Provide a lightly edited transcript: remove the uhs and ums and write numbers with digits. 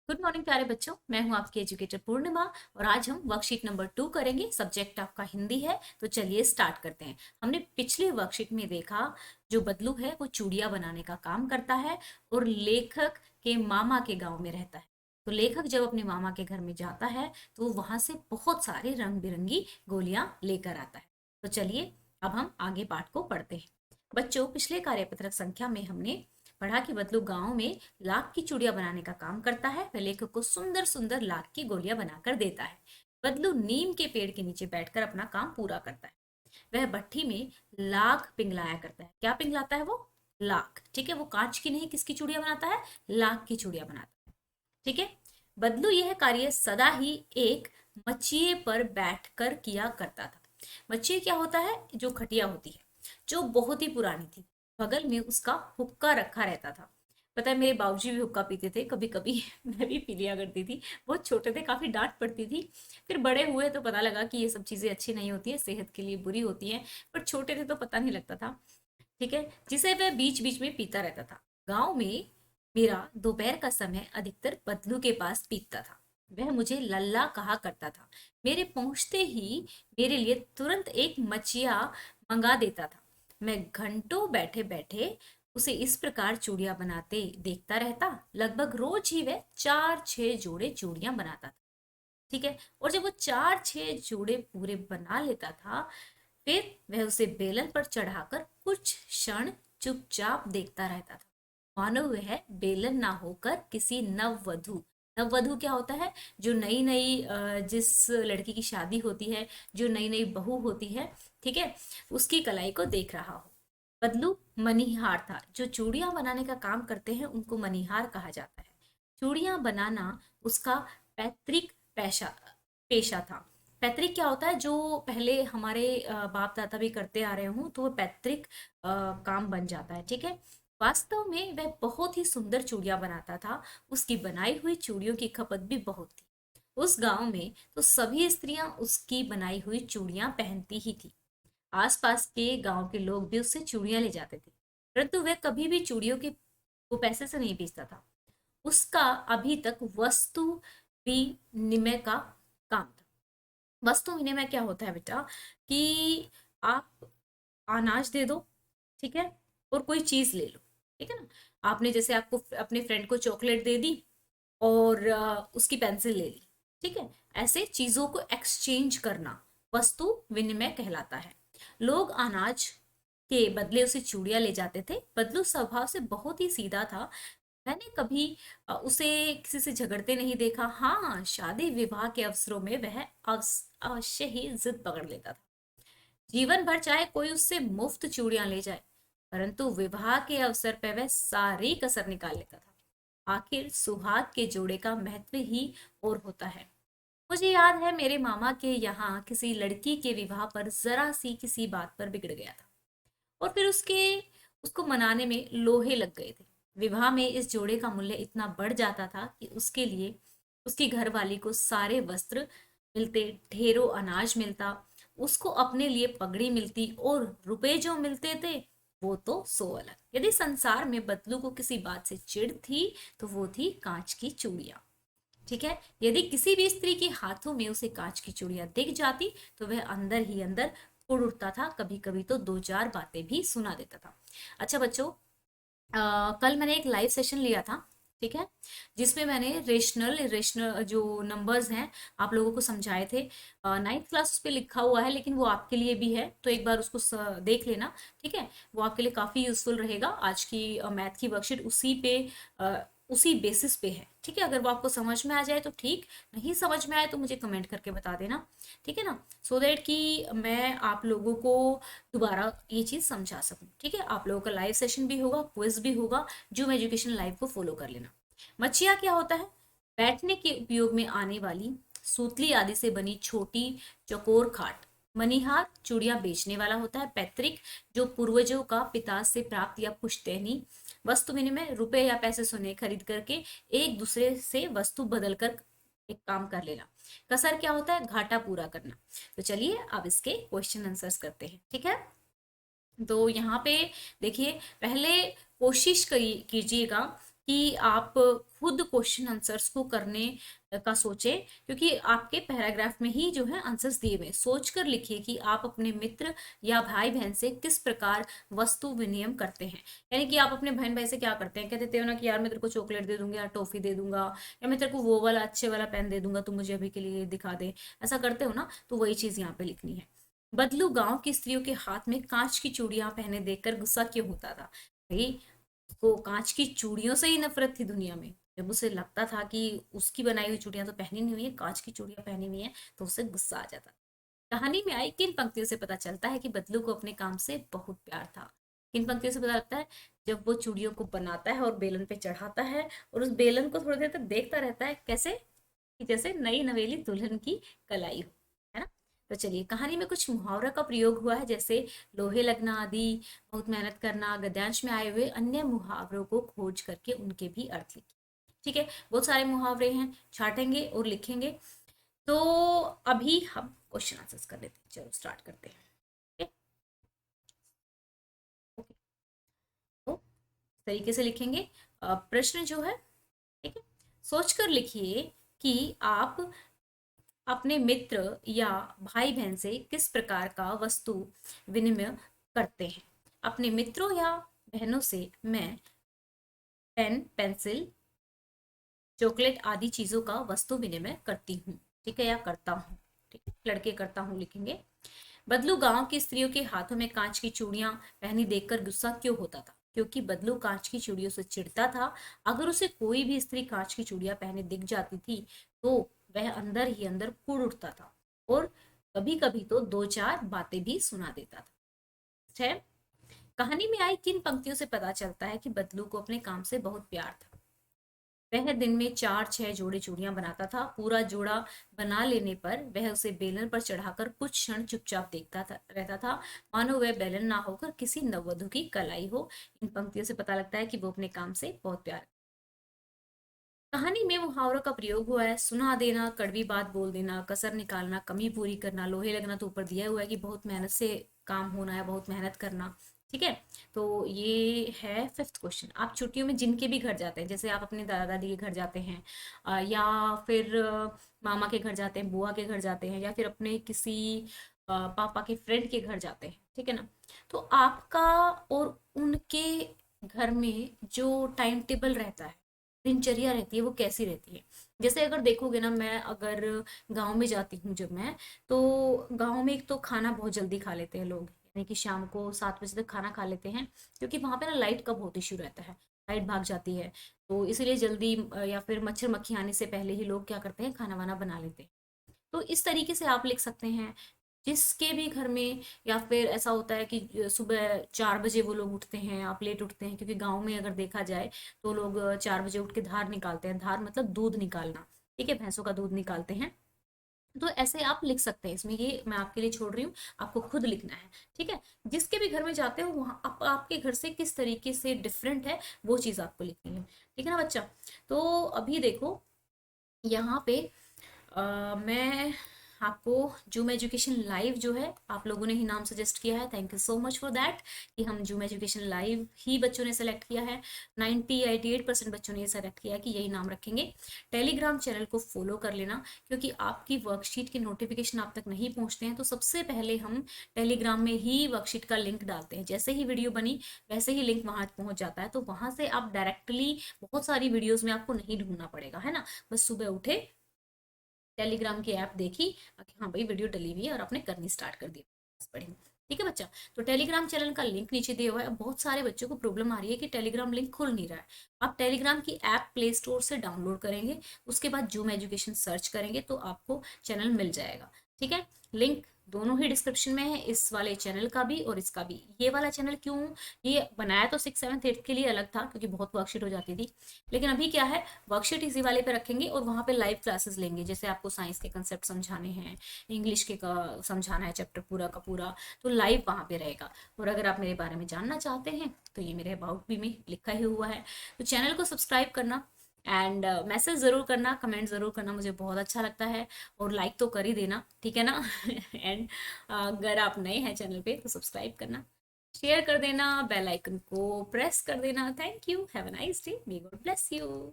Good morning प्यारे बच्चों, मैं हूं आपकी एजुकेटर पूर्णिमा। और आज हम वर्कशीट नंबर 2 करेंगे। सब्जेक्ट आपका हिंदी है, तो चलिए स्टार्ट करते हैं। हमने पिछले वर्कशीट में देखा, जो बदलू है वो चूड़ियां बनाने का काम करता है और लेखक के मामा के गांव में रहता है। तो लेखक जब अपने मामा के घर में जाता है तो वहां से बहुत सारे रंग बिरंगी गोलियां लेकर आता है। तो चलिए अब हम आगे पाठ को पढ़ते हैं। बच्चों, पिछले कार्यपत्रक संख्या में हमने पढ़ा कि बदलू गांव में लाख की चूड़ियां बनाने का काम करता है। वह लेखक को सुंदर सुंदर लाख की गोलियां बनाकर देता है। बदलू नीम के पेड़ के नीचे बैठकर अपना काम पूरा करता है। वह भट्ठी में लाख पिघलाया करता है। क्या पिघलाता है वो? लाख। ठीक है, वो कांच की नहीं, किसकी चूड़ियां बनाता है? लाख की चूड़ियां बनाता है। ठीक है। बदलू यह कार्य सदा ही एक मचिए पर बैठकर किया करता था। मचिए क्या होता है? जो खटिया होती है, जो बहुत ही पुरानी थी। बगल में उसका हुक्का रखा रहता था। पता है, मेरे बाबूजी भी हुक्का पीते थे कभी कभी। मैं भी पी लिया करती थी। बहुत छोटे थे, काफी डांट पड़ती थी। फिर बड़े हुए तो पता लगा कि ये सब चीजें अच्छी नहीं होती है, सेहत के लिए बुरी होती है। पर छोटे थे तो पता नहीं लगता था। ठीक है, जिसे वह बीच बीच में पीता रहता था। गांव में मेरा दोपहर का समय अधिकतर बदलू के पास बीतता था। वह मुझे लल्ला कहा करता था। मेरे पहुंचते ही मेरे लिए तुरंत एक मचिया मंगा देता था। मैं घंटों बैठे बैठे उसे इस प्रकार चूड़ियां बनाते देखता रहता। लगभग रोज ही वह 4-6 जोड़े चूड़ियां बनाता था। ठीक है, और जब वो 4-6 जोड़े पूरे बना लेता था, फिर वह उसे बेलन पर चढ़ाकर कुछ क्षण चुपचाप देखता रहता था, मानो वह बेलन ना होकर किसी नववधु। नववधु क्या होता है? जो नई नई जिस लड़की की शादी होती है, जो नई नई बहू होती है, ठीक है, उसकी कलाई को देख रहा हो। बदलू मनिहार था। जो चूड़ियां बनाने का काम करते हैं उनको मनिहार कहा जाता है। चूड़ियां बनाना उसका पैतृक पेशा पेशा था। पैतृक क्या होता है? जो पहले हमारे बाप दादा भी करते आ रहे हों तो वो पैतृक काम बन जाता है। ठीक है। वास्तव में वह बहुत ही सुंदर चूड़ियां बनाता था। उसकी बनाई हुई चूड़ियों की खपत भी बहुत थी। उस गांव में तो सभी स्त्रियां उसकी बनाई हुई चूड़ियां पहनती ही थी। आसपास के गांव के लोग भी उससे चूड़ियां ले जाते थे, परंतु वह कभी भी चूड़ियों के वो पैसे से नहीं बेचता था। उसका अभी तक वस्तु विनिमय का काम था। वस्तु विनिमय क्या होता है बेटा? कि आप अनाज दे दो, ठीक है, और कोई चीज ले लो। ठीक है ना? आपने जैसे आपको अपने फ्रेंड को चॉकलेट दे दी और उसकी पेंसिल ले ली। ठीक है, ऐसे चीजों को एक्सचेंज करना वस्तु विनिमय कहलाता है। लोग अनाज के बदले उसे चूड़ियां ले जाते थे। बदलू स्वभाव से बहुत ही सीधा था। मैंने कभी उसे किसी से झगड़ते नहीं देखा। हाँ, शादी विवाह के अवसरों में वह अवश्य ही जिद पकड़ लेता था। जीवन भर चाहे कोई उससे मुफ्त चूड़ियां ले जाए, परंतु विवाह के अवसर पर वह सारी कसर निकाल लेता था। आखिर सुहाग के जोड़े का महत्व ही और होता है। मुझे याद है, मेरे मामा के यहाँ किसी लड़की के विवाह पर जरा सी किसी बात पर बिगड़ गया था, और फिर उसको मनाने में लोहे लग गए थे। विवाह में इस जोड़े का मूल्य इतना बढ़ जाता था कि उसके लिए उसकी घरवाली को सारे वस्त्र मिलते, ढेरों अनाज मिलता, उसको अपने लिए पगड़ी मिलती, और रुपए जो मिलते थे वो तो सो अलग। यदि संसार में बदलू को किसी बात से चिढ़ थी तो वो थी कांच की चूड़ियां। ठीक है, यदि किसी भी स्त्री के हाथों में उसे कांच की चूड़ियां दिख जाती तो वह अंदर ही अंदर उड़ उठता था। कभी कभी तो दो चार बातें भी सुना देता था। अच्छा बच्चों, कल मैंने एक लाइव सेशन लिया था, ठीक है, जिसमें मैंने रेशनल रेशनल जो नंबर्स हैं आप लोगों को समझाए थे। नाइन्थ क्लास पे लिखा हुआ है, लेकिन वो आपके लिए भी है, तो एक बार उसको देख लेना। ठीक है, वो आपके लिए काफ़ी यूजफुल रहेगा। आज की मैथ की वर्कशीट उसी पे उसी बेसिस पे है। ठीक है, अगर वो आपको समझ में आ जाए तो ठीक, नहीं समझ में आए तो मुझे कमेंट करके बता देना। ठीक है ना, सो दैट कि मैं आप लोगों को दोबारा ये चीज़ समझा सकूं। ठीक है, आप लोगों का लाइव सेशन भी होगा, क्विज भी होगा। जूम एजुकेशन लाइव को फॉलो कर लेना। मचिया क्या होता है? बैठने के उपयोग में आने वाली सूतली आदि से बनी छोटी चौकोर खाट। मनिहार चूड़ियां बेचने वाला होता है। पैतृक जो पूर्वजों का पिता से प्राप्त या पुश्तैनी। वस्तु विनिमय रुपए या पैसे सोने खरीद करके एक दूसरे से वस्तु बदल कर एक काम कर लेना। कसर क्या होता है? घाटा पूरा करना। तो चलिए अब इसके क्वेश्चन आंसर्स करते हैं। ठीक है, तो यहाँ पे देखिए, पहले कोशिश कीजिएगा कि आप खुद क्वेश्चन आंसर्स को करने का सोचें, क्योंकि आपके पैराग्राफ में ही जो है आंसर्स दिए हुए। सोच कर लिखिए कि आप अपने मित्र या भाई बहन से किस प्रकार वस्तु विनिमय करते हैं। यानी कि आप अपने बहन भाई से क्या करते हैं, कह देते हो ना कि यार मैं तेरे को चॉकलेट दे दूंगी या टॉफी दे दूंगा, या मैं तेरे को वो वाला अच्छे वाला पेन दे दूंगा, तू मुझे अभी के लिए दिखा दे, ऐसा करते हो ना, तो वही चीज यहाँ पे लिखनी है। बदलू गांव की स्त्रियों के हाथ में कांच की चूड़ियां पहने देखकर गुस्सा क्यों होता था। भाई, को कांच की चूड़ियों से ही नफरत थी दुनिया में। जब उसे लगता था कि उसकी बनाई हुई चूड़ियां तो पहनी नहीं हुई है, कांच की चूड़ियां पहनी हुई है, तो उसे गुस्सा आ जाता। कहानी में आई किन पंक्तियों से पता चलता है कि बदलू को अपने काम से बहुत प्यार था। किन पंक्तियों से पता लगता है, जब वो चूड़ियों को बनाता है और बेलन पे चढ़ाता है, और उस बेलन को थोड़ी देर तक देखता रहता है, कैसे कि जैसे नई नवेली दुल्हन की कलाई हो, है ना। तो चलिए, कहानी में कुछ मुहावरा का प्रयोग हुआ है, जैसे लोहे लगना आदि, बहुत मेहनत करना। गद्यांश में आए हुए अन्य मुहावरों को खोज करके उनके भी अर्थ लिखिए। ठीक है, बहुत सारे मुहावरे हैं, छाटेंगे और लिखेंगे। तो अभी हम क्वेश्चन आंसर्स कर लेते हैं, चलो स्टार्ट करते हैं। ठीक है, ओके। तो इस तरीके से लिखेंगे। प्रश्न जो है, ठीक है, सोच कर लिखिए कि आप अपने मित्र या भाई बहन से किस प्रकार का वस्तु विनिमय करते हैं। अपने मित्रों या बहनों से मैं पेन, पेंसिल, चॉकलेट आदि चीजों का वस्तु विनिमय करती हूँ। ठीक है, या करता हूँ। ठीक है, लड़के करता हूँ लिखेंगे। बदलू गांव की स्त्रियों के हाथों में कांच की चूड़ियां पहनी देखकर गुस्सा क्यों होता था। क्योंकि बदलू कांच की चूड़ियों से चिढ़ता था। अगर उसे कोई भी स्त्री कांच की चूड़ियां पहने दिख जाती थी, तो वह अंदर ही अंदर कुड़ उठता था, और कभी कभी तो दो चार बातें भी सुना देता था। ठीक है, कहानी में आई किन पंक्तियों से पता चलता है कि बदलू को अपने काम से बहुत प्यार था। वह दिन में 4-6 जोड़े चूड़ियां बनाता था। पूरा जोड़ा बना लेने पर वह उसे बेलन पर चढ़ाकर कुछ क्षण चुपचाप देखता था, रहता था, मानो वह बेलन ना होकर किसी नववधु की कलाई हो। इन पंक्तियों से पता लगता है कि वो अपने काम से बहुत प्यार। कहानी में मुहावरों का प्रयोग हुआ है, सुना देना, कड़वी बात बोल देना, कसर निकालना, कमी पूरी करना, लोहे लगना तो ऊपर दिया हुआ है कि बहुत मेहनत से काम होना है, बहुत मेहनत करना। ठीक है, तो ये है फिफ्थ क्वेश्चन। आप छुट्टियों में जिनके भी घर जाते हैं, जैसे आप अपने दादा दादी के घर जाते हैं, या फिर मामा के घर जाते हैं, बुआ के घर जाते हैं, या फिर अपने किसी पापा के फ्रेंड के घर जाते हैं, ठीक है ना। तो आपका और उनके घर में जो टाइम टेबल रहता है, दिनचर्या रहती है, वो कैसी रहती है। जैसे अगर देखोगे ना, मैं अगर गांव में जाती हूँ जब मैं, तो गांव में एक तो खाना बहुत जल्दी खा लेते हैं लोग, यानी कि शाम को 7 बजे तक खाना खा लेते हैं, क्योंकि वहां पे ना लाइट का बहुत इशू रहता है, लाइट भाग जाती है। तो इसीलिए जल्दी या फिर मच्छर मक्खी आने से पहले ही लोग क्या करते हैं, खाना वाना बना लेते हैं। तो इस तरीके से आप लिख सकते हैं। जिसके भी घर में, या फिर ऐसा होता है कि सुबह 4 बजे वो लोग उठते हैं, आप लेट उठते हैं, क्योंकि गांव में अगर देखा जाए तो लोग 4 बजे उठ के धार निकालते हैं। धार मतलब दूध निकालना, ठीक है, भैंसों का दूध निकालते हैं। तो ऐसे आप लिख सकते हैं, इसमें ये मैं आपके लिए छोड़ रही हूँ, आपको खुद लिखना है। ठीक है, जिसके भी घर में जाते हो वहाँ आपके घर से किस तरीके से डिफरेंट है, वो चीज़ आपको लिखनी है। ठीक है ना बच्चा। तो अभी देखो यहाँ पे मैं आपको जूम एजुकेशन लाइव जो है, आप लोगों ने ही नाम सजेस्ट किया है, thank you so much for that, कि हम जूम एजुकेशन लाइव ही बच्चों ने सेलेक्ट किया है। 88% बच्चों ने ये सेलेक्ट किया है कि यही नाम रखेंगे। टेलीग्राम चैनल को फॉलो कर लेना, क्योंकि आपकी वर्कशीट के नोटिफिकेशन आप तक नहीं पहुंचते हैं, तो सबसे पहले हम टेलीग्राम में ही वर्कशीट का लिंक डालते हैं। जैसे ही वीडियो बनी वैसे ही लिंक वहां पहुंच जाता है, तो वहां से आप डायरेक्टली बहुत सारी वीडियोज में आपको नहीं ढूंढना पड़ेगा, है ना। बस सुबह उठे, टेलीग्राम की ऐप देखी कि हाँ भाई वीडियो डली हुई है, और आपने करनी स्टार्ट कर दी, बस पढ़ी। ठीक है बच्चा। तो टेलीग्राम चैनल का लिंक नीचे दिया हुआ है। अब बहुत सारे बच्चों को प्रॉब्लम आ रही है कि टेलीग्राम लिंक खुल नहीं रहा है। आप टेलीग्राम की ऐप प्ले स्टोर से डाउनलोड करेंगे, उसके बाद जूम एजुकेशन सर्च करेंगे तो आपको चैनल मिल जाएगा। ठीक है, लिंक दोनों ही डिस्क्रिप्शन में है, इस वाले चैनल का भी और इसका भी। ये वाला चैनल क्यों ये बनाया, तो 6, 7, 8 के लिए अलग था, क्योंकि बहुत वर्कशीट हो जाती थी। लेकिन अभी क्या है, वर्कशीट इसी वाले पे रखेंगे और वहाँ पे लाइव क्लासेस लेंगे। जैसे आपको साइंस के कंसेप्ट समझाने हैं, इंग्लिश के का समझाना है चैप्टर पूरा का पूरा, तो लाइव वहाँ पे रहेगा। और अगर आप मेरे बारे में जानना चाहते हैं तो ये मेरे अबाउट भी में लिखा ही हुआ है। तो चैनल को सब्सक्राइब करना, एंड मैसेज ज़रूर करना, कमेंट ज़रूर करना, मुझे बहुत अच्छा लगता है। और लाइक तो कर ही देना, ठीक है ना। एंड अगर आप नए हैं चैनल पे तो सब्सक्राइब करना। शेयर कर देना, बेल आइकन को प्रेस कर देना। Thank you, have a nice day, may God bless you.